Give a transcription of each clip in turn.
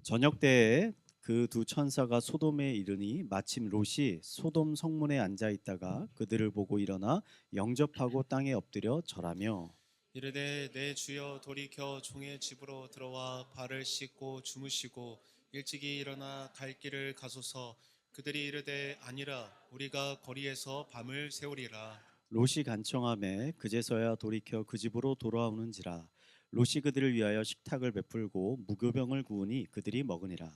저녁 때에 그 두 천사가 소돔에 이르니 마침 롯이 소돔 성문에 앉아 있다가 그들을 보고 일어나 영접하고 땅에 엎드려 절하며 이르되 내 주여 돌이켜 종의 집으로 들어와 발을 씻고 주무시고 일찍이 일어나 갈 길을 가소서. 그들이 이르되 아니라 우리가 거리에서 밤을 새우리라. 롯이 간청하매 그제서야 돌이켜 그 집으로 돌아오는지라. 롯이 그들을 위하여 식탁을 베풀고 무교병을 구우니 그들이 먹으니라.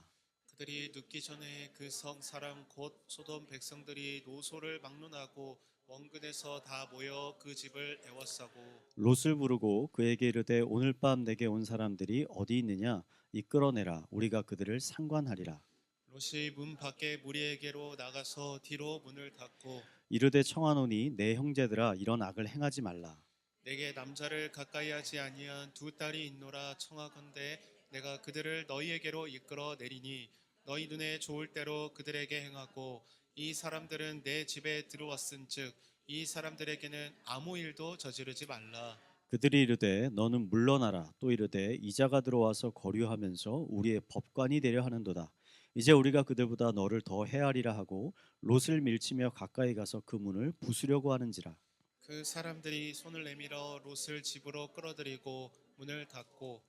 그들이 눕기 전에 그 성 사람 곧 소돔 백성들이 노소를 막론하고 원근에서 다 모여 그 집을 애워싸고 롯을 부르고 그에게 이르되 오늘 밤 내게 온 사람들이 어디 있느냐 이끌어내라 우리가 그들을 상관하리라. 롯이 문 밖에 무리에게로 나가서 뒤로 문을 닫고 이르되 청하노니 내 형제들아 이런 악을 행하지 말라. 내게 남자를 가까이 하지 아니한 두 딸이 있노라 청하건대 내가 그들을 너희에게로 이끌어 내리니 너희 눈에 좋을 대로 그들에게 행하고 이 사람들은 내 집에 들어왔은즉 이 사람들에게는 아무 일도 저지르지 말라. 그들이 이르되 너는 물러나라. 또 이르되 이자가 들어와서 거류하면서 우리의 법관이 되려 하는도다. 이제 우리가 그들보다 너를 더 해하리라 하고 롯을 밀치며 가까이 가서 그 문을 부수려고 하는지라. 그 사람들이 손을 내밀어 롯을 집으로 끌어들이고 문을 닫고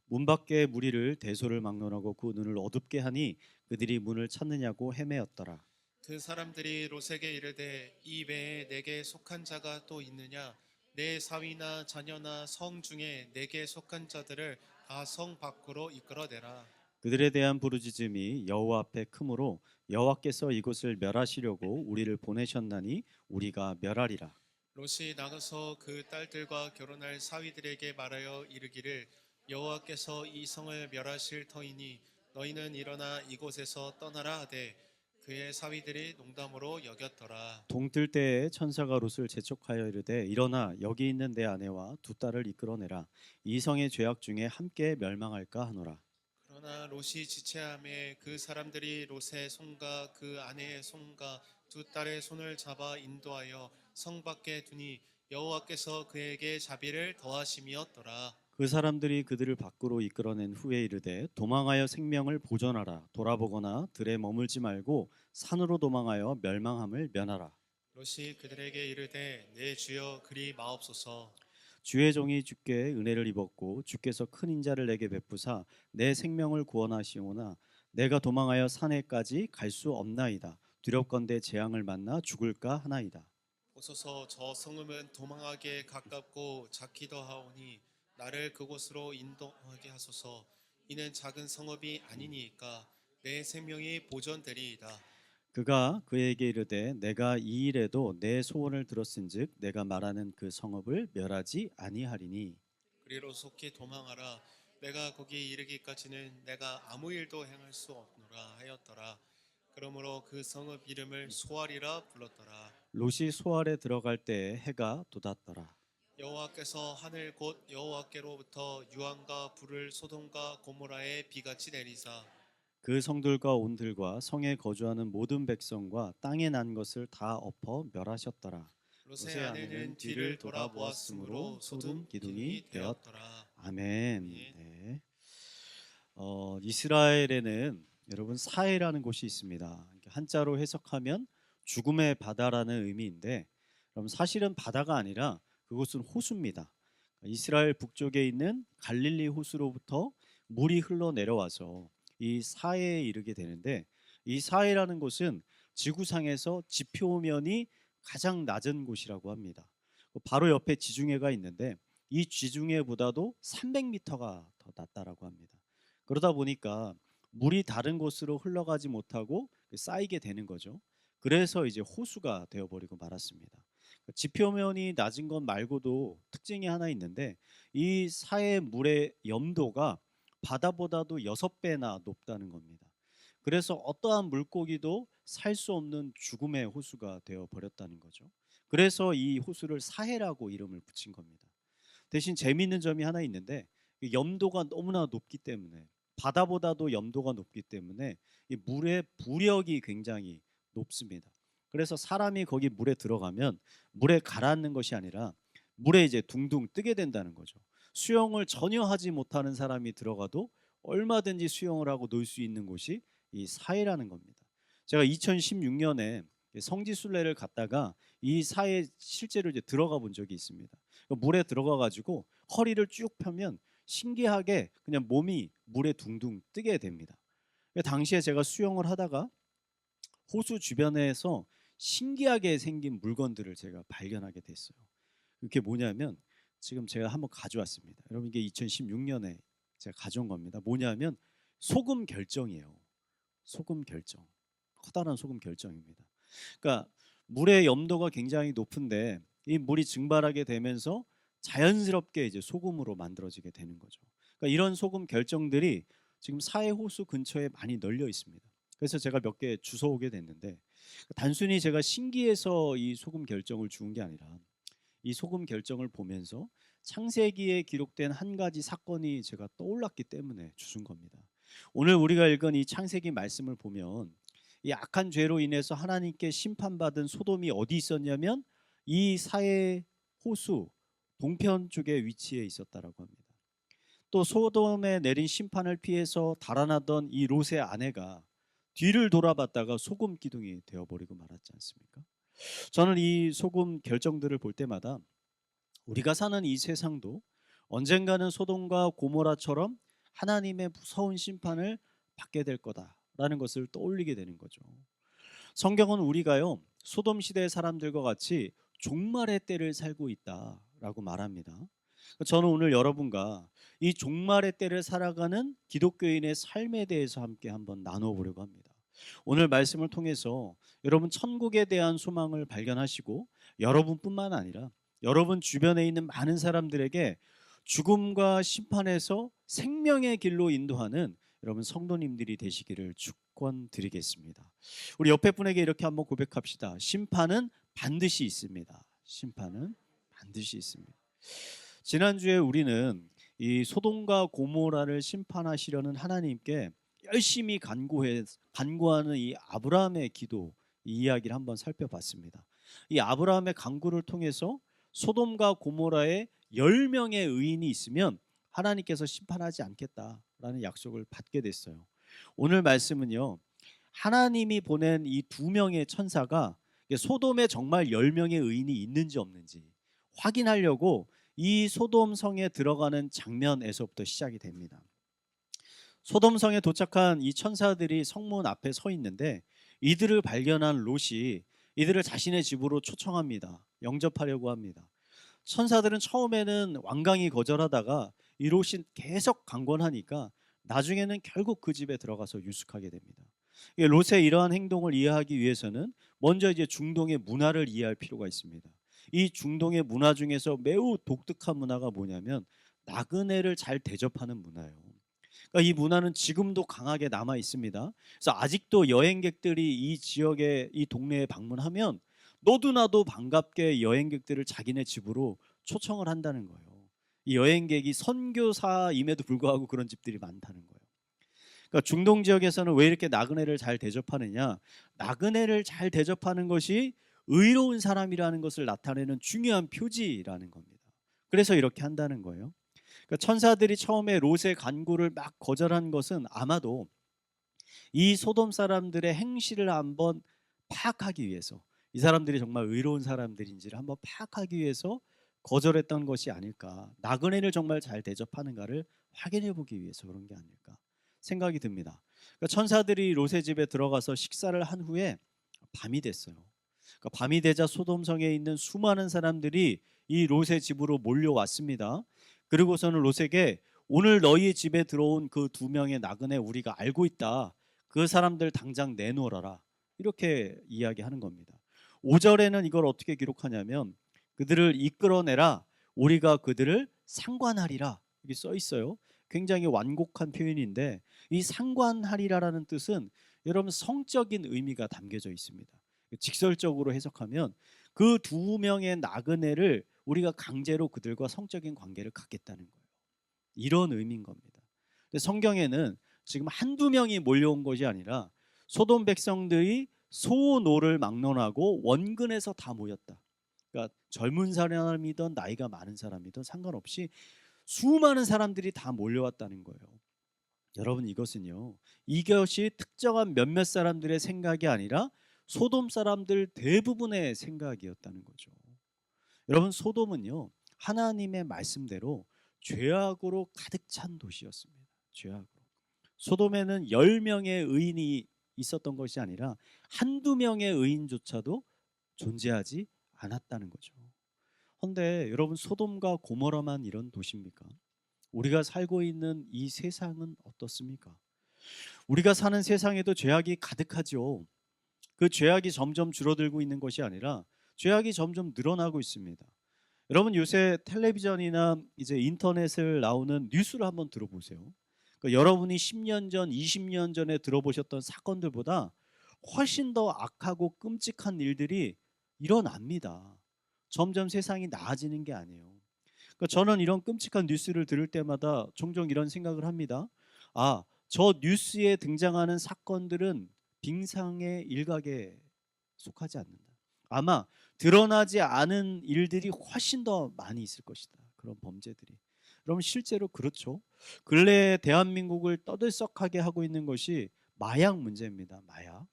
문 밖에 무리를 대소를 막론하고 그 눈을 어둡게 하니 그들이 문을 찾느냐고 헤매었더라. 그 사람들이 롯에게 이르되 이 외에 내게 속한 자가 또 있느냐 내 사위나 자녀나 성 중에 내게 속한 자들을 다 성 밖으로 이끌어내라. 그들에 대한 부르짖음이 여호와 앞에 크므로 여호와께서 이곳을 멸하시려고 우리를 보내셨나니 우리가 멸하리라. 롯이 나가서 그 딸들과 결혼할 사위들에게 말하여 이르기를 여호와께서 이 성을 멸하실 터이니 너희는 일어나 이곳에서 떠나라 하되 그의 사위들이 농담으로 여겼더라. 동뜰 때에 천사가 롯을 재촉하여 이르되 일어나 여기 있는 내 아내와 두 딸을 이끌어내라. 이 성의 죄악 중에 함께 멸망할까 하노라. 그러나 롯이 지체함에 그 사람들이 롯의 손과 그 아내의 손과 두 딸의 손을 잡아 인도하여 성 밖에 두니 여호와께서 그에게 자비를 더하심이었더라. 그 사람들이 그들을 밖으로 이끌어낸 후에 이르되 도망하여 생명을 보존하라. 돌아보거나 들에 머물지 말고 산으로 도망하여 멸망함을 면하라. 롯이 그들에게 이르되 내 주여 그리 마옵소서. 주의 종이 주께 은혜를 입었고 주께서 큰 인자를 내게 베푸사 내 생명을 구원하시오나 내가 도망하여 산에까지 갈 수 없나이다. 두렵건대 재앙을 만나 죽을까 하나이다. 보소서 저 성읍은 도망하기에 가깝고 작기도 하오니 나를 그곳으로 인도하게 하소서. 이는 작은 성읍이 아니니까 내 생명이 보존되리이다. 그가 그에게 이르되 내가 이 일에도 내 소원을 들었은즉 내가 말하는 그 성읍을 멸하지 아니하리니. 그리로 속히 도망하라. 내가 거기 이르기까지는 내가 아무 일도 행할 수 없노라 하였더라. 그러므로 그 성읍 이름을 소알이라 불렀더라. 롯이 소알에 들어갈 때에 해가 돋았더라. 여호와께서 하늘 곧 여호와께로부터 유황과 불을 소돔과 고모라에 비같이 내리사 그 성들과 온들과 성에 거주하는 모든 백성과 땅에 난 것을 다 엎어 멸하셨더라. 롯의 롯의 아내는 아내는 뒤를 뒤를 돌아보았으므로 돌아보았으므로 소돔 소돔 기둥이 기둥이 되었더라. 되었더라. 아멘. 아멘. 네. 이스라엘에는 여러분 사해라는 곳이 있습니다. 한자로 해석하면 죽음의 바다라는 의미인데, 그럼 사실은 바다가 아니라 그곳은 호수입니다. 이스라엘 북쪽에 있는 갈릴리 호수로부터 물이 흘러 내려와서 이 사해에 이르게 되는데, 이 사해라는 곳은 지구상에서 지표면이 가장 낮은 곳이라고 합니다. 바로 옆에 지중해가 있는데 이 지중해보다도 300m가 더 낮다라고 합니다. 그러다 보니까 물이 다른 곳으로 흘러가지 못하고 쌓이게 되는 거죠. 그래서 이제 호수가 되어버리고 말았습니다. 지표면이 낮은 것 말고도 특징이 하나 있는데 이 사해 물의 염도가 바다보다도 6배나 높다는 겁니다. 그래서 어떠한 물고기도 살 수 없는 죽음의 호수가 되어 버렸다는 거죠. 그래서 이 호수를 사해라고 이름을 붙인 겁니다. 대신 재미있는 점이 하나 있는데 이 염도가 너무나 높기 때문에 바다보다도 염도가 높기 때문에 이 물의 부력이 굉장히 높습니다. 그래서 사람이 거기 물에 들어가면 물에 가라앉는 것이 아니라 물에 이제 둥둥 뜨게 된다는 거죠. 수영을 전혀 하지 못하는 사람이 들어가도 얼마든지 수영을 하고 놀 수 있는 곳이 이 사해라는 겁니다. 제가 2016년에 성지순례를 갔다가 이 사해에 실제로 이제 들어가 본 적이 있습니다. 물에 들어가 가지고 허리를 쭉 펴면 신기하게 그냥 몸이 물에 둥둥 뜨게 됩니다. 당시에 제가 수영을 하다가 호수 주변에서 신기하게 생긴 물건들을 제가 발견하게 됐어요. 그게 뭐냐면 지금 제가 한번 가져왔습니다. 여러분 이게 2016년에 제가 가져온 겁니다. 뭐냐면 소금 결정이에요. 소금 결정. 커다란 소금 결정입니다. 그러니까 물의 염도가 굉장히 높은데 이 물이 증발하게 되면서 자연스럽게 이제 소금으로 만들어지게 되는 거죠. 그러니까 이런 소금 결정들이 지금 사해 호수 근처에 많이 널려 있습니다. 그래서 제가 몇 개 주워오게 됐는데 단순히 제가 신기해서 이 소금 결정을 주운 게 아니라 이 소금 결정을 보면서 창세기에 기록된 한 가지 사건이 제가 떠올랐기 때문에 주운 겁니다. 오늘 우리가 읽은 이 창세기 말씀을 보면 이 악한 죄로 인해서 하나님께 심판받은 소돔이 어디 있었냐면 이 사해 호수 동편 쪽에 위치해 있었다라고 합니다. 또 소돔에 내린 심판을 피해서 달아나던 이 롯의 아내가 뒤를 돌아봤다가 소금 기둥이 되어버리고 말았지 않습니까? 저는 이 소금 결정들을 볼 때마다 우리가 사는 이 세상도 언젠가는 소돔과 고모라처럼 하나님의 무서운 심판을 받게 될 거다라는 것을 떠올리게 되는 거죠. 성경은 우리가요 소돔 시대의 사람들과 같이 종말의 때를 살고 있다라고 말합니다. 저는 오늘 여러분과 이 종말의 때를 살아가는 기독교인의 삶에 대해서 함께 한번 나눠보려고 합니다. 오늘 말씀을 통해서 여러분 천국에 대한 소망을 발견하시고 여러분뿐만 아니라 여러분 주변에 있는 많은 사람들에게 죽음과 심판에서 생명의 길로 인도하는 여러분 성도님들이 되시기를 축원드리겠습니다. 우리 옆에 분에게 이렇게 한번 고백합시다. 심판은 반드시 있습니다. 심판은 반드시 있습니다. 지난주에 우리는 이 소돔과 고모라를 심판하시려는 하나님께 열심히 간구하는 이 아브라함의 기도 이 이야기를 한번 살펴봤습니다. 이 아브라함의 간구를 통해서 소돔과 고모라에 10명의 의인이 있으면 하나님께서 심판하지 않겠다라는 약속을 받게 됐어요. 오늘 말씀은요. 하나님이 보낸 이 2명의 천사가 소돔에 정말 10명의 의인이 있는지 없는지 확인하려고 이 소돔 성에 들어가는 장면에서부터 시작이 됩니다. 소돔 성에 도착한 이 천사들이 성문 앞에 서 있는데 이들을 발견한 롯이 이들을 자신의 집으로 초청합니다. 영접하려고 합니다. 천사들은 처음에는 완강히 거절하다가 이 롯이 계속 강권하니까 나중에는 결국 그 집에 들어가서 유숙하게 됩니다. 롯의 이러한 행동을 이해하기 위해서는 먼저 이제 중동의 문화를 이해할 필요가 있습니다. 이 중동의 문화 중에서 매우 독특한 문화가 뭐냐면 나그네를 잘 대접하는 문화예요. 그러니까 이 문화는 지금도 강하게 남아 있습니다. 그래서 아직도 여행객들이 이 지역에 이 동네에 방문하면 너도 나도 반갑게 여행객들을 자기네 집으로 초청을 한다는 거예요. 이 여행객이 선교사임에도 불구하고 그런 집들이 많다는 거예요. 그러니까 중동 지역에서는 왜 이렇게 나그네를 잘 대접하느냐? 나그네를 잘 대접하는 것이 의로운 사람이라는 것을 나타내는 중요한 표지라는 겁니다. 그래서 이렇게 한다는 거예요. 그러니까 천사들이 처음에 롯의 간구를 막 거절한 것은 아마도 이 소돔 사람들의 행실을 한번 파악하기 위해서 이 사람들이 정말 의로운 사람들인지를 한번 파악하기 위해서 거절했던 것이 아닐까. 나그네를 정말 잘 대접하는가를 확인해 보기 위해서 그런 게 아닐까 생각이 듭니다. 그러니까 천사들이 롯의 집에 들어가서 식사를 한 후에 밤이 됐어요. 그러니까 밤이 되자 소돔성에 있는 수많은 사람들이 이 롯의 집으로 몰려왔습니다. 그리고서는 롯에게 오늘 너희 집에 들어온 그 2명의 나그네 우리가 알고 있다. 그 사람들 당장 내놓으라. 이렇게 이야기하는 겁니다. 5절에는 이걸 어떻게 기록하냐면 그들을 이끌어내라. 우리가 그들을 상관하리라. 이게 써 있어요. 굉장히 완곡한 표현인데 이 상관하리라라는 뜻은 여러분 성적인 의미가 담겨져 있습니다. 직설적으로 해석하면 그 2명의 나그네를 우리가 강제로 그들과 성적인 관계를 갖겠다는 거예요. 이런 의미인 겁니다. 근데 성경에는 지금 한두 명이 몰려온 것이 아니라 소돔 백성들이 소노를 막론하고 원근에서 다 모였다. 그러니까 젊은 사람이든 나이가 많은 사람이든 상관없이 수많은 사람들이 다 몰려왔다는 거예요. 여러분 이것은요. 이것이 특정한 몇몇 사람들의 생각이 아니라 소돔 사람들 대부분의 생각이었다는 거죠. 여러분 소돔은요. 하나님의 말씀대로 죄악으로 가득 찬 도시였습니다. 죄악으로. 소돔에는 10명의 의인이 있었던 것이 아니라 한두 명의 의인조차도 존재하지 않았다는 거죠. 그런데 여러분 소돔과 고모라만 이런 도시입니까? 우리가 살고 있는 이 세상은 어떻습니까? 우리가 사는 세상에도 죄악이 가득하죠. 그 죄악이 점점 줄어들고 있는 것이 아니라 죄악이 점점 늘어나고 있습니다. 여러분 요새 텔레비전이나 이제 인터넷을 나오는 뉴스를 한번 들어보세요. 그러니까 여러분이 10년 전, 20년 전에 들어보셨던 사건들보다 훨씬 더 악하고 끔찍한 일들이 일어납니다. 점점 세상이 나아지는 게 아니에요. 그러니까 저는 이런 끔찍한 뉴스를 들을 때마다 종종 이런 생각을 합니다. 아, 저 뉴스에 등장하는 사건들은 빙상의 일각에 속하지 않는다. 아마 드러나지 않은 일들이 훨씬 더 많이 있을 것이다. 그런 범죄들이. 여러분 실제로 그렇죠. 근래 대한민국을 떠들썩하게 하고 있는 것이 마약 문제입니다. 마약.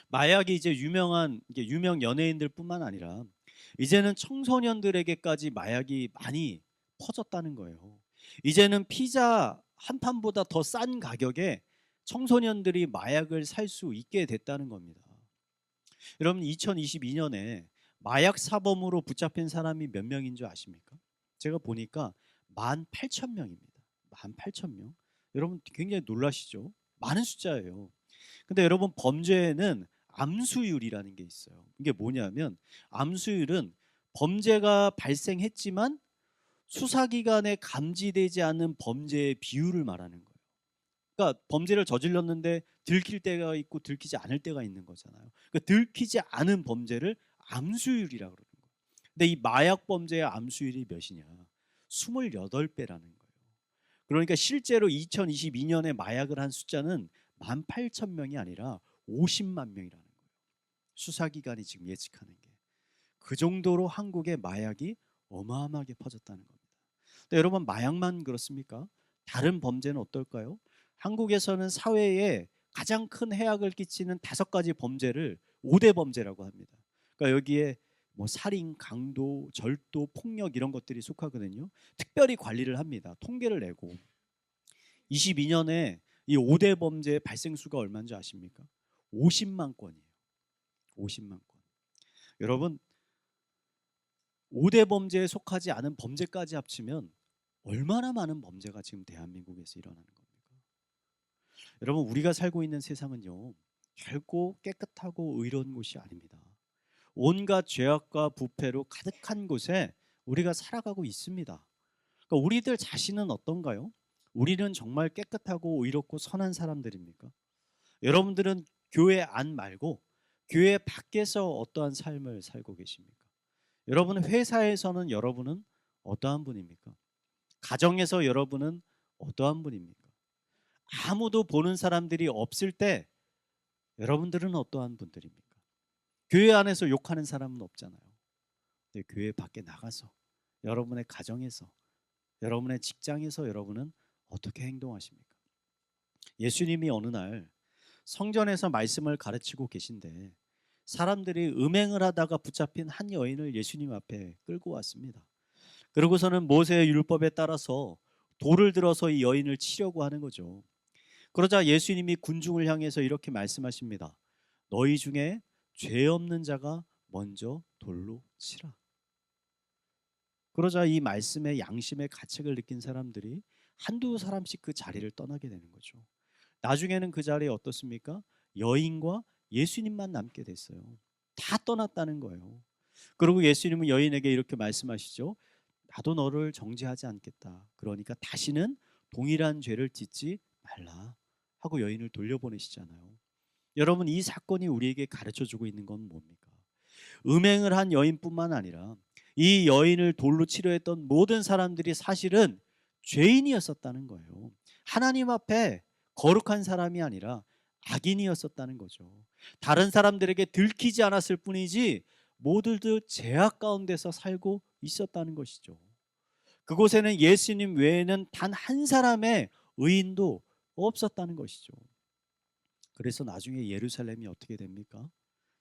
마약이 이제 유명 연예인들뿐만 아니라 이제는 청소년들에게까지 마약이 많이 퍼졌다는 거예요. 이제는 피자 한 판보다 더 싼 가격에 청소년들이 마약을 살 수 있게 됐다는 겁니다. 여러분 2022년에 마약 사범으로 붙잡힌 사람이 몇 명인 줄 아십니까? 제가 보니까 18,000명입니다. 18,000명. 여러분 굉장히 놀라시죠? 많은 숫자예요. 근데 여러분 범죄에는 암수율이라는 게 있어요. 이게 뭐냐면 암수율은 범죄가 발생했지만 수사기관에 감지되지 않는 범죄의 비율을 말하는 거예요. 그러니까 범죄를 저질렀는데 들킬 때가 있고 들키지 않을 때가 있는 거잖아요. 그러니까 들키지 않은 범죄를 암수율이라고 그러는 거예요. 근데 이 마약 범죄의 암수율이 몇이냐? 28배라는 거예요. 그러니까 실제로 2022년에 마약을 한 숫자는 18,000명이 아니라 50만 명이라는 거예요. 수사기관이 지금 예측하는 게. 그 정도로 한국의 마약이 어마어마하게 퍼졌다는 겁니다. 근데 여러분 마약만 그렇습니까? 다른 범죄는 어떨까요? 한국에서는 사회에 가장 큰 해악을 끼치는 5가지 범죄를 5대 범죄라고 합니다. 그러니까 여기에 뭐 살인, 강도, 절도, 폭력 이런 것들이 속하거든요. 특별히 관리를 합니다. 통계를 내고 22년에 이 5대 범죄의 발생 수가 얼마인 줄 아십니까? 50만 건이에요. 50만 건. 여러분 5대 범죄에 속하지 않은 범죄까지 합치면 얼마나 많은 범죄가 지금 대한민국에서 일어나는 겁니까? 여러분 우리가 살고 있는 세상은요 결코 깨끗하고 의로운 곳이 아닙니다. 온갖 죄악과 부패로 가득한 곳에 우리가 살아가고 있습니다. 그러니까 우리들 자신은 어떤가요? 우리는 정말 깨끗하고 의롭고 선한 사람들입니까? 여러분들은 교회 안 말고 교회 밖에서 어떠한 삶을 살고 계십니까? 여러분 회사에서는 여러분은 어떠한 분입니까? 가정에서 여러분은 어떠한 분입니까? 아무도 보는 사람들이 없을 때 여러분들은 어떠한 분들입니까? 교회 안에서 욕하는 사람은 없잖아요. 근데 교회 밖에 나가서 여러분의 가정에서 여러분의 직장에서 여러분은 어떻게 행동하십니까? 예수님이 어느 날 성전에서 말씀을 가르치고 계신데 사람들이 음행을 하다가 붙잡힌 한 여인을 예수님 앞에 끌고 왔습니다. 그러고서는 모세의 율법에 따라서 돌을 들어서 이 여인을 치려고 하는 거죠. 그러자 예수님이 군중을 향해서 이렇게 말씀하십니다. 너희 중에 죄 없는 자가 먼저 돌로 치라. 그러자 이 말씀의 양심의 가책을 느낀 사람들이 한두 사람씩 그 자리를 떠나게 되는 거죠. 나중에는 그 자리에 어떻습니까? 여인과 예수님만 남게 됐어요. 다 떠났다는 거예요. 그리고 예수님은 여인에게 이렇게 말씀하시죠. 나도 너를 정죄하지 않겠다. 그러니까 다시는 동일한 죄를 짓지 말라 하고 여인을 돌려보내시잖아요. 여러분 이 사건이 우리에게 가르쳐주고 있는 건 뭡니까? 음행을 한 여인뿐만 아니라 이 여인을 돌로 치려했던 모든 사람들이 사실은 죄인이었었다는 거예요. 하나님 앞에 거룩한 사람이 아니라 악인이었었다는 거죠. 다른 사람들에게 들키지 않았을 뿐이지 모두들 죄악 가운데서 살고 있었다는 것이죠. 그곳에는 예수님 외에는 단 한 사람의 의인도 없었다는 것이죠. 그래서 나중에 예루살렘이 어떻게 됩니까?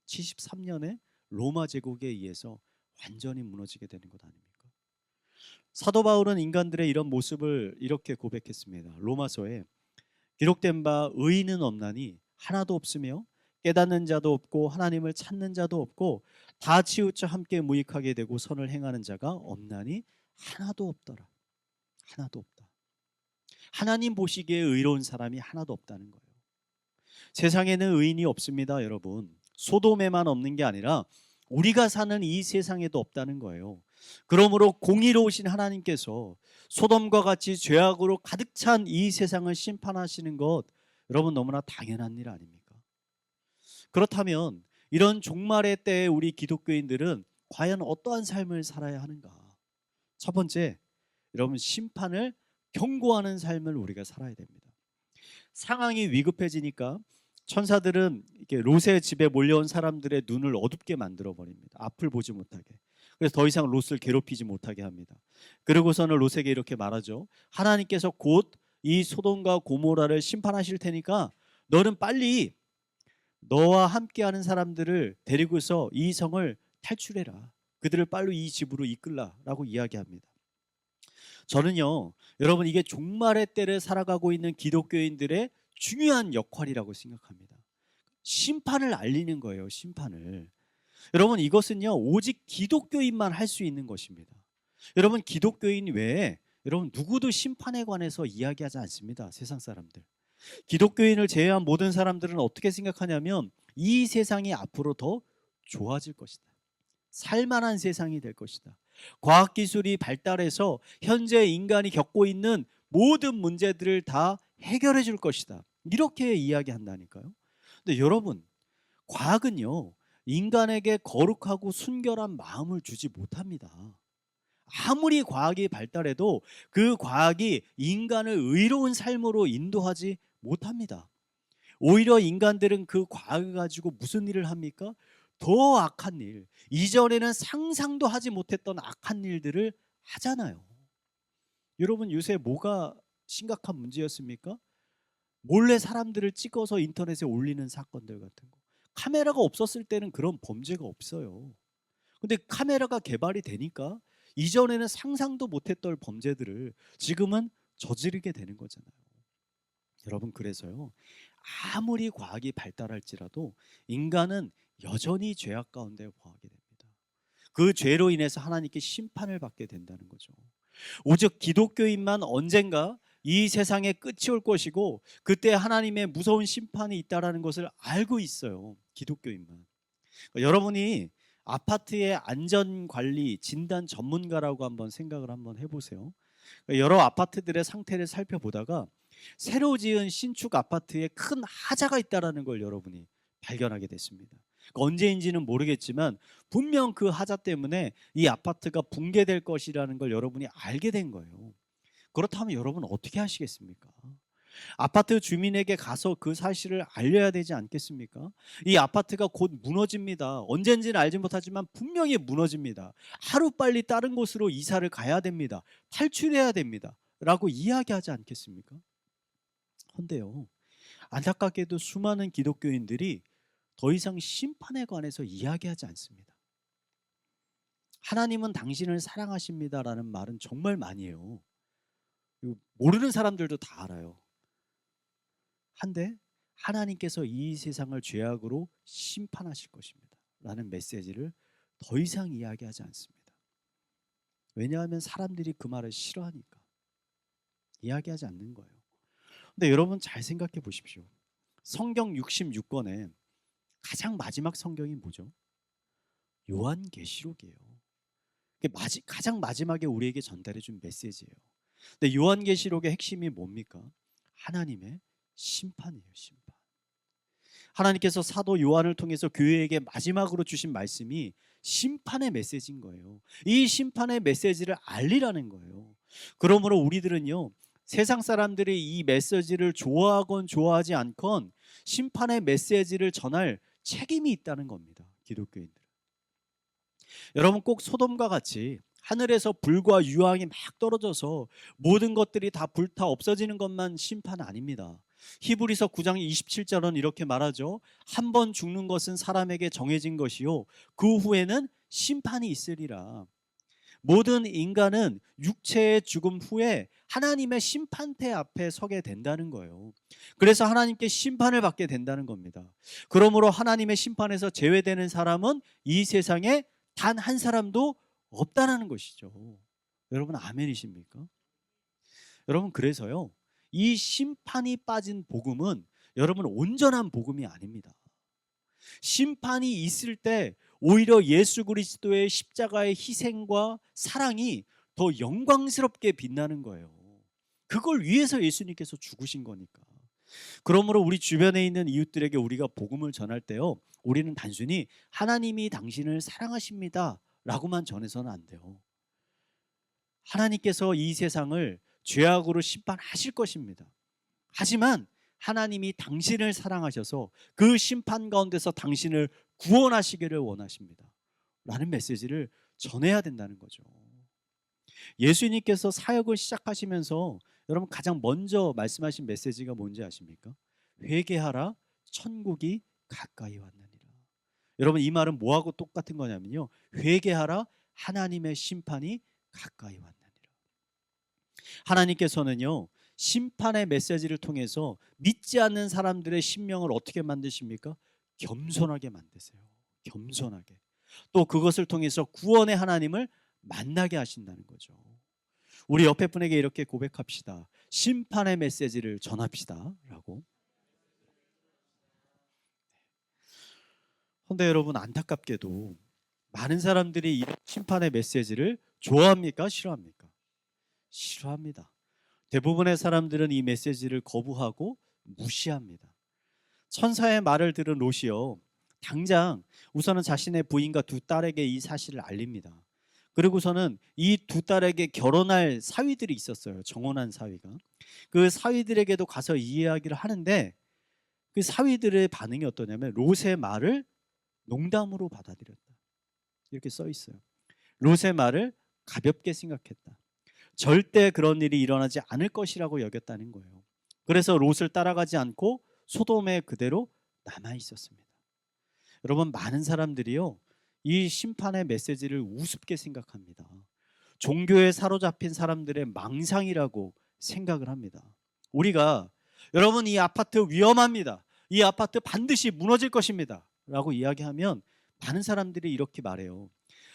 73년에 로마 제국에 의해서 완전히 무너지게 되는 것 아닙니까? 사도 바울은 인간들의 이런 모습을 이렇게 고백했습니다. 로마서에 기록된 바 의인은 없나니 하나도 없으며 깨닫는 자도 없고 하나님을 찾는 자도 없고 다 치우쳐 함께 무익하게 되고 선을 행하는 자가 없나니 하나도 없더라. 하나도 없다. 하나님 보시기에 의로운 사람이 하나도 없다는 거예요. 세상에는 의인이 없습니다, 여러분. 소돔에만 없는 게 아니라 우리가 사는 이 세상에도 없다는 거예요. 그러므로 공의로우신 하나님께서 소돔과 같이 죄악으로 가득 찬 이 세상을 심판하시는 것, 여러분 너무나 당연한 일 아닙니까? 그렇다면 이런 종말의 때에 우리 기독교인들은 과연 어떠한 삶을 살아야 하는가? 첫 번째, 여러분 심판을 경고하는 삶을 우리가 살아야 됩니다. 상황이 위급해지니까 천사들은 이렇게 롯의 집에 몰려온 사람들의 눈을 어둡게 만들어 버립니다. 앞을 보지 못하게. 그래서 더 이상 롯을 괴롭히지 못하게 합니다. 그러고서는 롯에게 이렇게 말하죠. 하나님께서 곧 이 소돔과 고모라를 심판하실 테니까 너는 빨리 너와 함께하는 사람들을 데리고서 이 성을 탈출해라. 그들을 빨리 이 집으로 이끌라라고 이야기합니다. 저는요, 여러분 이게 종말의 때를 살아가고 있는 기독교인들의 중요한 역할이라고 생각합니다. 심판을 알리는 거예요, 심판을. 여러분 이것은요, 오직 기독교인만 할 수 있는 것입니다. 여러분 기독교인 외에 여러분 누구도 심판에 관해서 이야기하지 않습니다, 세상 사람들. 기독교인을 제외한 모든 사람들은 어떻게 생각하냐면 이 세상이 앞으로 더 좋아질 것이다. 살만한 세상이 될 것이다. 과학기술이 발달해서 현재 인간이 겪고 있는 모든 문제들을 다 해결해 줄 것이다. 이렇게 이야기한다니까요. 근데 여러분, 과학은요, 인간에게 거룩하고 순결한 마음을 주지 못합니다. 아무리 과학이 발달해도 그 과학이 인간을 의로운 삶으로 인도하지 못합니다. 오히려 인간들은 그 과학을 가지고 무슨 일을 합니까? 더 악한 일, 이전에는 상상도 하지 못했던 악한 일들을 하잖아요. 여러분 요새 뭐가 심각한 문제였습니까? 몰래 사람들을 찍어서 인터넷에 올리는 사건들 같은 거. 카메라가 없었을 때는 그런 범죄가 없어요. 근데 카메라가 개발이 되니까 이전에는 상상도 못했던 범죄들을 지금은 저지르게 되는 거잖아요. 여러분 그래서요, 아무리 과학이 발달할지라도 인간은 여전히 죄악 가운데 거하게 됩니다. 그 죄로 인해서 하나님께 심판을 받게 된다는 거죠. 오직 기독교인만 언젠가 이 세상의 끝이 올 것이고 그때 하나님의 무서운 심판이 있다라는 것을 알고 있어요, 기독교인만. 여러분이 아파트의 안전관리 진단 전문가라고 한번 생각을 한번 해보세요. 여러 아파트들의 상태를 살펴보다가 새로 지은 신축 아파트에 큰 하자가 있다라는 걸 여러분이 발견하게 됐습니다. 언제인지는 모르겠지만 분명 그 하자 때문에 이 아파트가 붕괴될 것이라는 걸 여러분이 알게 된 거예요. 그렇다면 여러분 어떻게 하시겠습니까? 아파트 주민에게 가서 그 사실을 알려야 되지 않겠습니까? 이 아파트가 곧 무너집니다. 언젠지는 알지 못하지만 분명히 무너집니다. 하루빨리 다른 곳으로 이사를 가야 됩니다. 탈출해야 됩니다. 라고 이야기하지 않겠습니까? 그런데요, 안타깝게도 수많은 기독교인들이 더 이상 심판에 관해서 이야기하지 않습니다. 하나님은 당신을 사랑하십니다라는 말은 정말 많이 해요. 모르는 사람들도 다 알아요. 한데 하나님께서 이 세상을 죄악으로 심판하실 것입니다 라는 메시지를 더 이상 이야기하지 않습니다. 왜냐하면 사람들이 그 말을 싫어하니까 이야기하지 않는 거예요. 근데 여러분 잘 생각해 보십시오. 성경 66권에 가장 마지막 성경이 뭐죠? 요한계시록이에요. 가장 마지막에 우리에게 전달해 준 메시지예요. 근데 요한계시록의 핵심이 뭡니까? 하나님의 심판이에요, 심판. 하나님께서 사도 요한을 통해서 교회에게 마지막으로 주신 말씀이 심판의 메시지인 거예요. 이 심판의 메시지를 알리라는 거예요. 그러므로 우리들은요, 세상 사람들이 이 메시지를 좋아하건 좋아하지 않건 심판의 메시지를 전할 책임이 있다는 겁니다, 기독교인들. 여러분 꼭 소돔과 같이 하늘에서 불과 유황이 막 떨어져서 모든 것들이 다 불타 없어지는 것만 심판 아닙니다. 히브리서 9장 27절은 이렇게 말하죠. 한 번 죽는 것은 사람에게 정해진 것이요 그 후에는 심판이 있으리라. 모든 인간은 육체의 죽음 후에 하나님의 심판대 앞에 서게 된다는 거예요. 그래서 하나님께 심판을 받게 된다는 겁니다. 그러므로 하나님의 심판에서 제외되는 사람은 이 세상에 단 한 사람도 없다라는 것이죠. 여러분 아멘이십니까? 여러분 그래서요. 이 심판이 빠진 복음은 여러분 온전한 복음이 아닙니다. 심판이 있을 때 오히려 예수 그리스도의 십자가의 희생과 사랑이 더 영광스럽게 빛나는 거예요. 그걸 위해서 예수님께서 죽으신 거니까. 그러므로 우리 주변에 있는 이웃들에게 우리가 복음을 전할 때요. 우리는 단순히 하나님이 당신을 사랑하십니다 라고만 전해서는 안 돼요. 하나님께서 이 세상을 죄악으로 심판하실 것입니다. 하지만 하나님이 당신을 사랑하셔서 그 심판 가운데서 당신을 구원하시기를 원하십니다 라는 메시지를 전해야 된다는 거죠. 예수님께서 사역을 시작하시면서 여러분 가장 먼저 말씀하신 메시지가 뭔지 아십니까? 회개하라 천국이 가까이 왔느니라. 여러분 이 말은 뭐하고 똑같은 거냐면요. 회개하라 하나님의 심판이 가까이 왔느니라. 하나님께서는요. 심판의 메시지를 통해서 믿지 않는 사람들의 심령을 어떻게 만드십니까? 겸손하게 만드세요. 겸손하게. 또 그것을 통해서 구원의 하나님을 만나게 하신다는 거죠. 우리 옆에 분에게 이렇게 고백합시다. 심판의 메시지를 전합시다 라고. 그런데 여러분 안타깝게도 많은 사람들이 이 심판의 메시지를 좋아합니까? 싫어합니까? 싫어합니다. 대부분의 사람들은 이 메시지를 거부하고 무시합니다. 천사의 말을 들은 롯이요. 당장 우선은 자신의 부인과 두 딸에게 이 사실을 알립니다. 그리고서는 이 두 딸에게 결혼할 사위들이 있었어요. 정혼한 사위가. 그 사위들에게도 가서 이 이야기를 하는데 그 사위들의 반응이 어떠냐면 롯의 말을 농담으로 받아들였다. 이렇게 써 있어요. 롯의 말을 가볍게 생각했다. 절대 그런 일이 일어나지 않을 것이라고 여겼다는 거예요. 그래서 롯을 따라가지 않고 소돔에 그대로 남아 있었습니다. 여러분 많은 사람들이요. 이 심판의 메시지를 우습게 생각합니다. 종교에 사로잡힌 사람들의 망상이라고 생각을 합니다. 우리가 여러분 이 아파트 위험합니다. 이 아파트 반드시 무너질 것입니다. 라고 이야기하면 많은 사람들이 이렇게 말해요.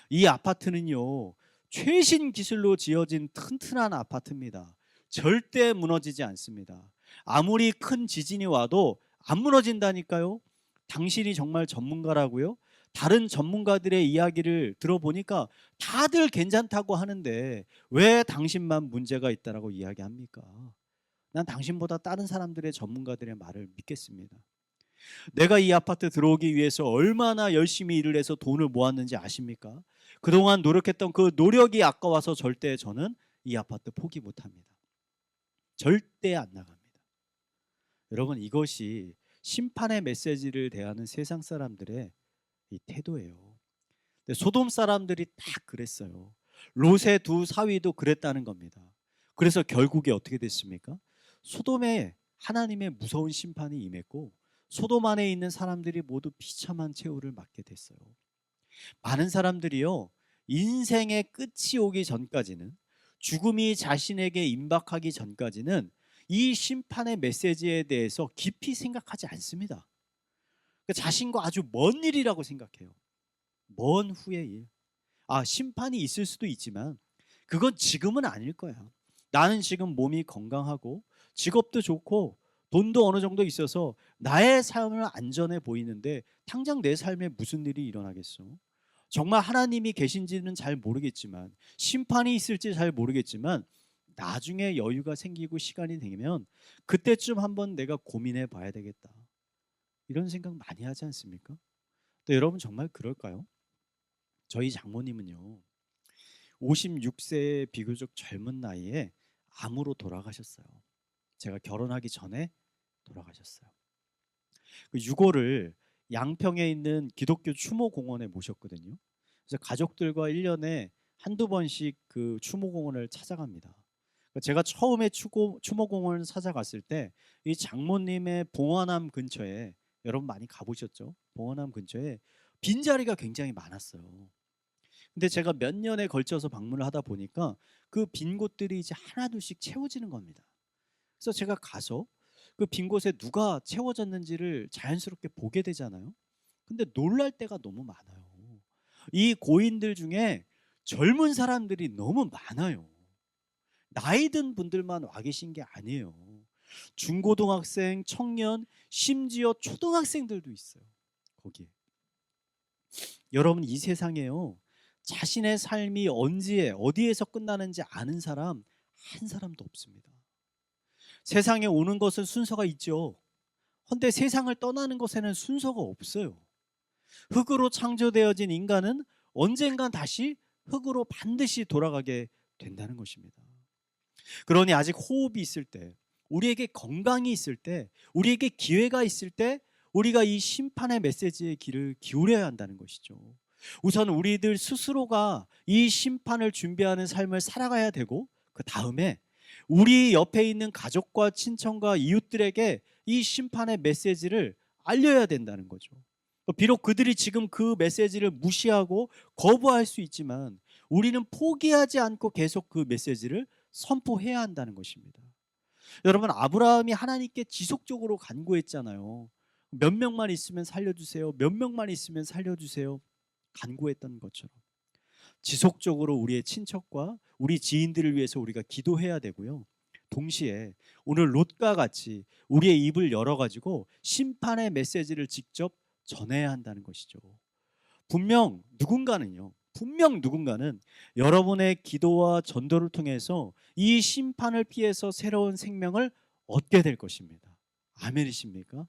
이 아파트는요. 최신 기술로 지어진 튼튼한 아파트입니다. 절대 무너지지 않습니다. 아무리 큰 지진이 와도 안 무너진다니까요. 당신이 정말 전문가라고요? 다른 전문가들의 이야기를 들어보니까 다들 괜찮다고 하는데 왜 당신만 문제가 있다라고 이야기합니까? 난 당신보다 다른 사람들의 전문가들의 말을 믿겠습니다. 내가 이 아파트 들어오기 위해서 얼마나 열심히 일을 해서 돈을 모았는지 아십니까? 그동안 노력했던 그 노력이 아까워서 절대 저는 이 아파트 포기 못합니다. 절대 안 나갑니다. 여러분 이것이 심판의 메시지를 대하는 세상 사람들의 이 태도예요. 근데 소돔 사람들이 딱 그랬어요. 롯의 두 사위도 그랬다는 겁니다. 그래서 결국에 어떻게 됐습니까? 소돔에 하나님의 무서운 심판이 임했고 소돔 안에 있는 사람들이 모두 비참한 최후를 맞게 됐어요. 많은 사람들이요. 인생의 끝이 오기 전까지는 죽음이 자신에게 임박하기 전까지는 이 심판의 메시지에 대해서 깊이 생각하지 않습니다. 자신과 아주 먼 일이라고 생각해요. 먼 후의 일. 심판이 있을 수도 있지만 그건 지금은 아닐 거야. 나는 지금 몸이 건강하고 직업도 좋고 돈도 어느 정도 있어서 나의 삶은 안전해 보이는데 당장 내 삶에 무슨 일이 일어나겠어? 정말 하나님이 계신지는 잘 모르겠지만 심판이 있을지 잘 모르겠지만 나중에 여유가 생기고 시간이 되면 그때쯤 한번 내가 고민해 봐야 되겠다. 이런 생각 많이 하지 않습니까? 또 여러분 정말 그럴까요? 저희 장모님은요. 56세의 비교적 젊은 나이에 암으로 돌아가셨어요. 제가 결혼하기 전에 돌아가셨어요. 그 유골을 양평에 있는 기독교 추모 공원에 모셨거든요. 그래서 가족들과 1년에 한두 번씩 그 추모공원을 찾아갑니다. 제가 처음에 추모공원을 찾아갔을 때 이 장모님의 봉화남 근처에, 여러분 많이 가보셨죠? 봉화남 근처에 빈자리가 굉장히 많았어요. 근데 제가 몇 년에 걸쳐서 방문을 하다 보니까 그 빈 곳들이 이제 하나둘씩 채워지는 겁니다. 그래서 제가 가서 그 빈 곳에 누가 채워졌는지를 자연스럽게 보게 되잖아요. 근데 놀랄 때가 너무 많아요. 이 고인들 중에 젊은 사람들이 너무 많아요. 나이 든 분들만 와 계신 게 아니에요. 중고등학생, 청년, 심지어 초등학생들도 있어요. 거기에. 여러분, 이 세상에요, 자신의 삶이 언제 어디에서 끝나는지 아는 사람 한 사람도 없습니다. 세상에 오는 것은 순서가 있죠. 헌데 세상을 떠나는 것에는 순서가 없어요. 흙으로 창조되어진 인간은 언젠간 다시 흙으로 반드시 돌아가게 된다는 것입니다. 그러니 아직 호흡이 있을 때, 우리에게 건강이 있을 때, 우리에게 기회가 있을 때 우리가 이 심판의 메시지에 귀를 기울여야 한다는 것이죠. 우선 우리들 스스로가 이 심판을 준비하는 삶을 살아가야 되고, 그 다음에 우리 옆에 있는 가족과 친척과 이웃들에게 이 심판의 메시지를 알려야 된다는 거죠. 비록 그들이 지금 그 메시지를 무시하고 거부할 수 있지만 우리는 포기하지 않고 계속 그 메시지를 선포해야 한다는 것입니다. 여러분, 아브라함이 하나님께 지속적으로 간구했잖아요. 몇 명만 있으면 살려주세요. 몇 명만 있으면 살려주세요. 간구했던 것처럼 지속적으로 우리의 친척과 우리 지인들을 위해서 우리가 기도해야 되고요. 동시에 오늘 롯과 같이 우리의 입을 열어가지고 심판의 메시지를 직접 전해야 한다는 것이죠. 분명 누군가는 여러분의 기도와 전도를 통해서 이 심판을 피해서 새로운 생명을 얻게 될 것입니다. 아멘이십니까?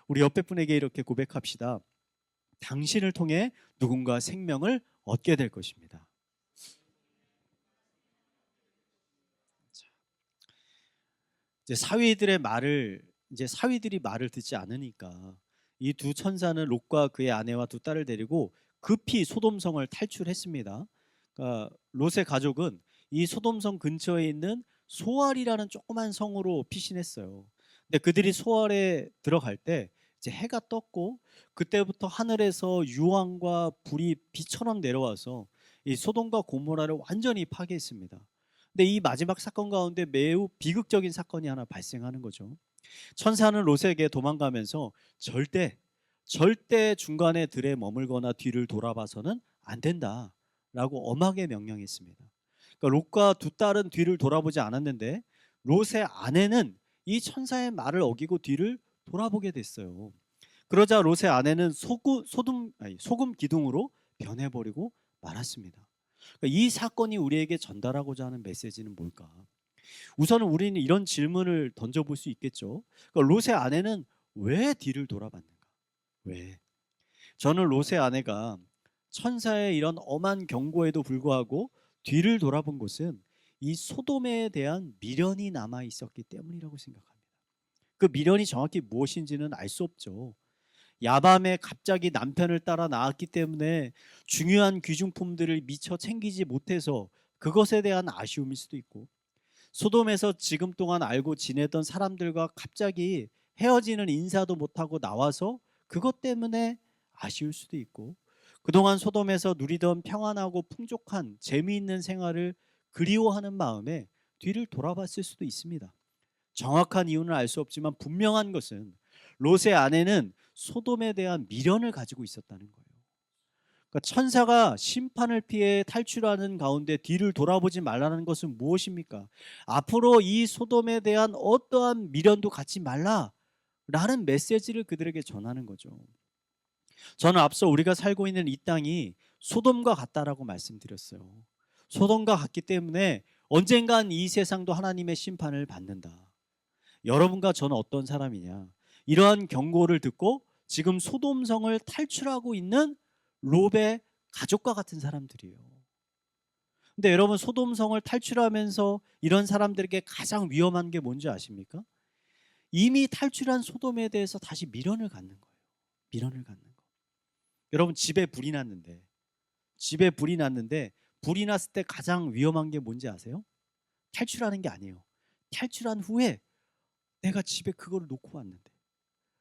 우리 옆에 분에게 이렇게 고백합시다. 당신을 통해 누군가 생명을 얻게 될 것입니다. 이제 사위들이 말을 듣지 않으니까 이 두 천사는 롯과 그의 아내와 두 딸을 데리고 급히 소돔성을 탈출했습니다. 그러니까 롯의 가족은 이 소돔성 근처에 있는 소알이라는 조그만 성으로 피신했어요. 근데 그들이 소알에 들어갈 때 이제 해가 떴고, 그때부터 하늘에서 유황과 불이 비처럼 내려와서 이 소돔과 고모라를 완전히 파괴했습니다. 근데 이 마지막 사건 가운데 매우 비극적인 사건이 하나 발생하는 거죠. 천사는 롯에게 도망가면서 절대 중간에 들에 머물거나 뒤를 돌아봐서는 안 된다라고 엄하게 명령했습니다. 그러니까 롯과 두 딸은 뒤를 돌아보지 않았는데 롯의 아내는 이 천사의 말을 어기고 뒤를 돌아보게 됐어요. 그러자 롯의 아내는 소금 기둥으로 변해버리고 말았습니다. 그러니까 이 사건이 우리에게 전달하고자 하는 메시지는 뭘까? 우선은 우리는 이런 질문을 던져볼 수 있겠죠. 그러니까 롯의 아내는 왜 뒤를 돌아봤는가? 왜? 저는 롯의 아내가 천사의 이런 엄한 경고에도 불구하고 뒤를 돌아본 것은 이 소돔에 대한 미련이 남아 있었기 때문이라고 생각합니다. 그 미련이 정확히 무엇인지는 알 수 없죠. 야밤에 갑자기 남편을 따라 나왔기 때문에 중요한 귀중품들을 미처 챙기지 못해서 그것에 대한 아쉬움일 수도 있고, 소돔에서 지금 동안 알고 지내던 사람들과 갑자기 헤어지는 인사도 못하고 나와서 그것 때문에 아쉬울 수도 있고, 그동안 소돔에서 누리던 평안하고 풍족한 재미있는 생활을 그리워하는 마음에 뒤를 돌아봤을 수도 있습니다. 정확한 이유는 알 수 없지만 분명한 것은 롯의 아내는 소돔에 대한 미련을 가지고 있었다는 거예요. 그러니까 천사가 심판을 피해 탈출하는 가운데 뒤를 돌아보지 말라는 것은 무엇입니까? 앞으로 이 소돔에 대한 어떠한 미련도 갖지 말라라는 메시지를 그들에게 전하는 거죠. 저는 앞서 우리가 살고 있는 이 땅이 소돔과 같다라고 말씀드렸어요. 소돔과 같기 때문에 언젠간 이 세상도 하나님의 심판을 받는다. 여러분과 저는 어떤 사람이냐? 이러한 경고를 듣고 지금 소돔성을 탈출하고 있는 롯의 가족과 같은 사람들이에요. 근데 여러분, 소돔성을 탈출하면서 이런 사람들에게 가장 위험한 게 뭔지 아십니까? 이미 탈출한 소돔에 대해서 다시 미련을 갖는 거예요. 미련을 갖는 거. 여러분, 집에 불이 났는데 불이 났을 때 가장 위험한 게 뭔지 아세요? 탈출하는 게 아니에요. 탈출한 후에 내가 집에 그거를 놓고 왔는데,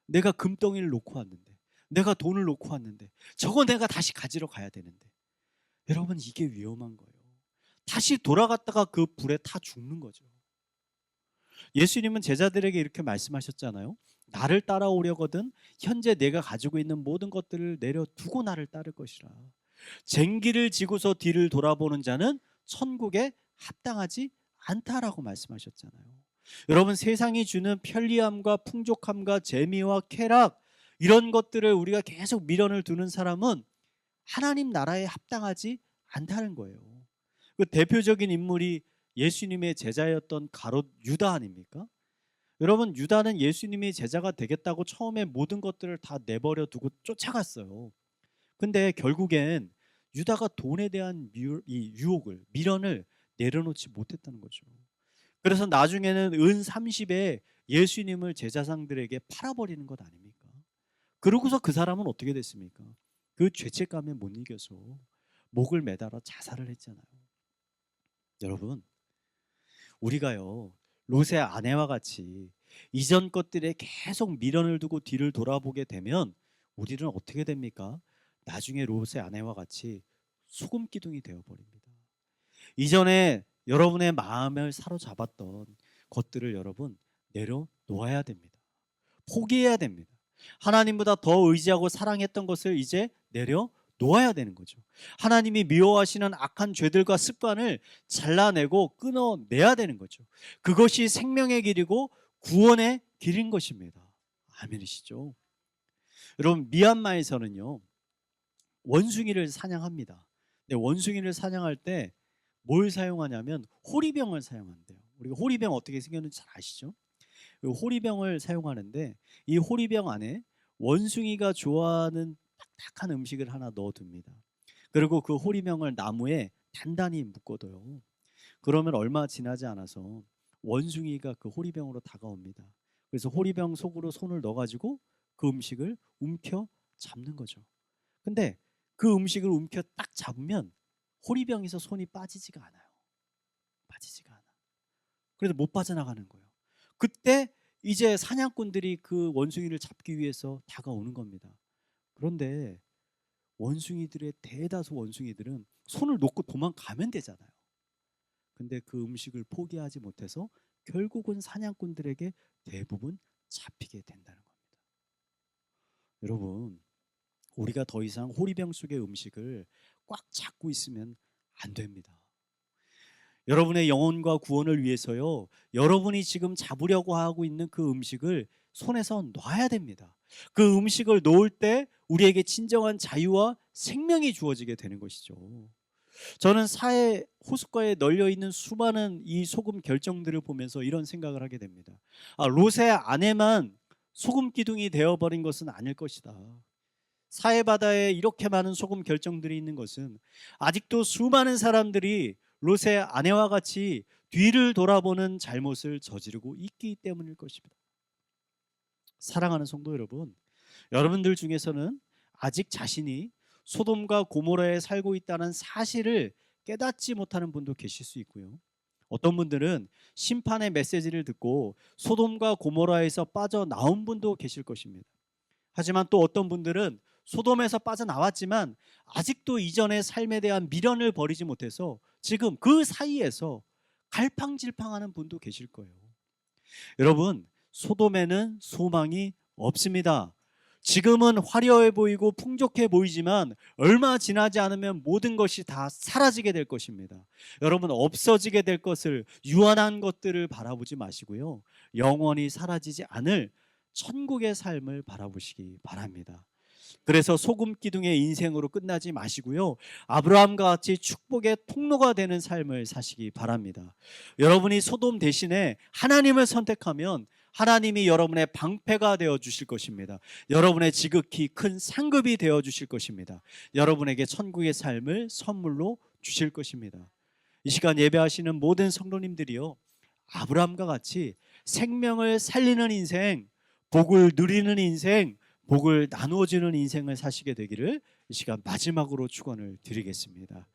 내가 금덩이를 놓고 왔는데, 내가 돈을 놓고 왔는데, 저거 내가 다시 가지러 가야 되는데, 여러분 이게 위험한 거예요. 다시 돌아갔다가 그 불에 타 죽는 거죠. 예수님은 제자들에게 이렇게 말씀하셨잖아요. 나를 따라오려거든 현재 내가 가지고 있는 모든 것들을 내려두고 나를 따를 것이라. 쟁기를 지고서 뒤를 돌아보는 자는 천국에 합당하지 않다라고 말씀하셨잖아요. 여러분 세상이 주는 편리함과 풍족함과 재미와 쾌락 이런 것들을 우리가 계속 미련을 두는 사람은 하나님 나라에 합당하지 않다는 거예요. 그 대표적인 인물이 예수님의 제자였던 가롯 유다 아닙니까? 여러분 유다는 예수님이 제자가 되겠다고 처음에 모든 것들을 다 내버려 두고 쫓아갔어요. 근데 결국엔 유다가 돈에 대한 이 유혹을 미련을 내려놓지 못했다는 거죠. 그래서 나중에는 은 30에 예수님을 제자상들에게 팔아버리는 것 아닙니까? 그러고서 그 사람은 어떻게 됐습니까? 그 죄책감에 못 이겨서 목을 매달아 자살을 했잖아요. 여러분 우리가요 롯의 아내와 같이 이전 것들에 계속 미련을 두고 뒤를 돌아보게 되면 우리는 어떻게 됩니까? 나중에 롯의 아내와 같이 소금 기둥이 되어버립니다. 이전에 여러분의 마음을 사로잡았던 것들을 여러분 내려놓아야 됩니다. 포기해야 됩니다. 하나님보다 더 의지하고 사랑했던 것을 이제 내려놓아야 되는 거죠. 하나님이 미워하시는 악한 죄들과 습관을 잘라내고 끊어내야 되는 거죠. 그것이 생명의 길이고 구원의 길인 것입니다. 아멘이시죠? 여러분 미얀마에서는요 원숭이를 사냥합니다. 근데 원숭이를 사냥할 때 뭘 사용하냐면 호리병을 사용한대요. 우리가 호리병 어떻게 생겼는지 잘 아시죠? 그 호리병을 사용하는데 이 호리병 안에 원숭이가 좋아하는 딱딱한 음식을 하나 넣어둡니다. 그리고 그 호리병을 나무에 단단히 묶어둬요. 그러면 얼마 지나지 않아서 원숭이가 그 호리병으로 다가옵니다. 그래서 호리병 속으로 손을 넣어가지고 그 음식을 움켜 잡는 거죠. 근데 그 음식을 움켜 딱 잡으면 호리병에서 손이 빠지지가 않아요. 빠지지가 않아. 그래서 못 빠져나가는 거예요. 그때 이제 사냥꾼들이 그 원숭이를 잡기 위해서 다가오는 겁니다. 그런데 원숭이들의 대다수 원숭이들은 손을 놓고 도망가면 되잖아요. 근데 그 음식을 포기하지 못해서 결국은 사냥꾼들에게 대부분 잡히게 된다는 겁니다. 여러분 우리가 더 이상 호리병 속의 음식을 꽉 잡고 있으면 안 됩니다. 여러분의 영혼과 구원을 위해서요 여러분이 지금 잡으려고 하고 있는 그 음식을 손에서 놔야 됩니다. 그 음식을 놓을 때 우리에게 진정한 자유와 생명이 주어지게 되는 것이죠. 저는 사회 호숫가에 널려 있는 수많은 이 소금 결정들을 보면서 이런 생각을 하게 됩니다. 롯의 아내만 소금 기둥이 되어버린 것은 아닐 것이다. 사해 바다에 이렇게 많은 소금 결정들이 있는 것은 아직도 수많은 사람들이 롯의 아내와 같이 뒤를 돌아보는 잘못을 저지르고 있기 때문일 것입니다. 사랑하는 성도 여러분, 여러분들 중에서는 아직 자신이 소돔과 고모라에 살고 있다는 사실을 깨닫지 못하는 분도 계실 수 있고요. 어떤 분들은 심판의 메시지를 듣고 소돔과 고모라에서 빠져나온 분도 계실 것입니다. 하지만 또 어떤 분들은 소돔에서 빠져나왔지만 아직도 이전의 삶에 대한 미련을 버리지 못해서 지금 그 사이에서 갈팡질팡하는 분도 계실 거예요. 여러분 소돔에는 소망이 없습니다. 지금은 화려해 보이고 풍족해 보이지만 얼마 지나지 않으면 모든 것이 다 사라지게 될 것입니다. 여러분 없어지게 될 것을 유한한 것들을 바라보지 마시고요 영원히 사라지지 않을 천국의 삶을 바라보시기 바랍니다. 그래서 소금 기둥의 인생으로 끝나지 마시고요 아브라함과 같이 축복의 통로가 되는 삶을 사시기 바랍니다. 여러분이 소돔 대신에 하나님을 선택하면 하나님이 여러분의 방패가 되어 주실 것입니다. 여러분의 지극히 큰 상급이 되어 주실 것입니다. 여러분에게 천국의 삶을 선물로 주실 것입니다. 이 시간 예배하시는 모든 성도님들이요 아브라함과 같이 생명을 살리는 인생, 복을 누리는 인생, 복을 나누어주는 인생을 사시게 되기를 이 시간 마지막으로 축원을 드리겠습니다.